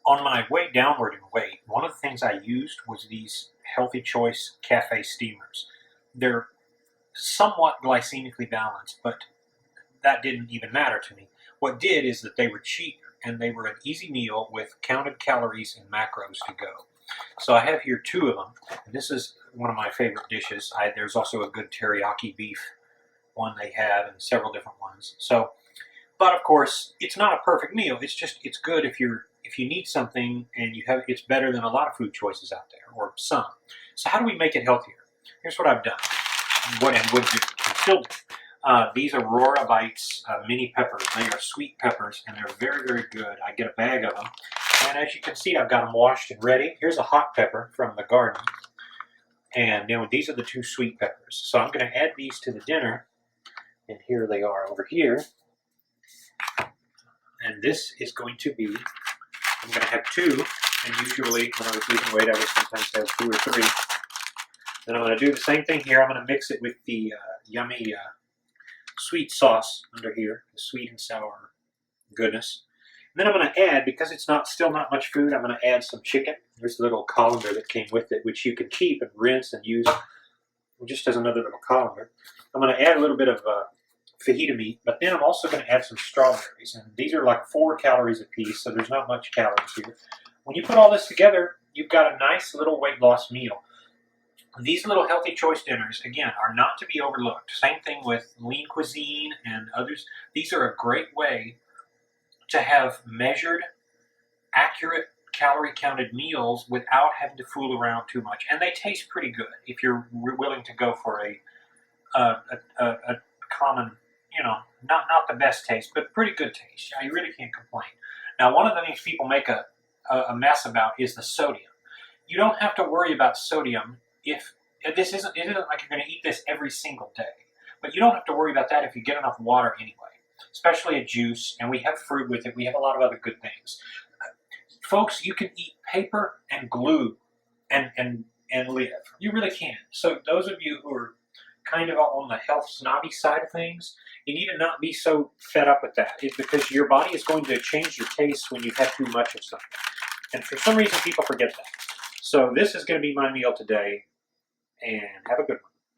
On my way downward in weight, one of the things I used was these Healthy Choice Cafe Steamers. They're somewhat glycemically balanced, but that didn't even matter to me. What did is that they were cheap and they were an easy meal with counted calories and macros to go. So I have here two of them, and this is one of my favorite dishes. There's also a good teriyaki beef one they have, and several different ones. So, but of course, it's not a perfect meal. It's good if you need something and you have. It's better than a lot of food choices out there, or some. So how do we make it healthier? Here's what I've done. What and would do still do. These Aurora Bites mini peppers. They are sweet peppers, and they're very, very good. I get a bag of them, and as you can see, I've got them washed and ready. Here's a hot pepper from the garden, and then these are the two sweet peppers. So I'm going to add these to the dinner, and here they are over here. And this is going to be, I'm going to have two, and usually when I was losing weight, I would sometimes have 2 or 3. Then I'm going to do the same thing here. I'm going to mix it with the yummy sweet sauce under here, the sweet and sour goodness. And then I'm going to add, because it's still not much food, I'm going to add some chicken. There's a little colander that came with it, which you can keep and rinse and use just as another little colander. I'm going to add a little bit of fajita meat, but then I'm also going to add some strawberries. And these are like 4 calories a piece, so there's not much calories here. When you put all this together, you've got a nice little weight loss meal. These little Healthy Choice dinners, again, are not to be overlooked. Same thing with Lean Cuisine and others. These are a great way to have measured, accurate, calorie-counted meals without having to fool around too much. And they taste pretty good if you're willing to go for a common, not the best taste, but pretty good taste. You really can't complain. Now, one of the things people make a mess about is the sodium. You don't have to worry about sodium if it isn't like you're going to eat this every single day. But you don't have to worry about that if you get enough water anyway, especially a juice, and we have fruit with it. We have a lot of other good things. Folks, you can eat paper and glue and live. You really can. So those of you who are kind of on the health snobby side of things, you need to not be so fed up with that. It's because your body is going to change your taste when you've had too much of something. And for some reason, people forget that. So this is going to be my meal today, and have a good one.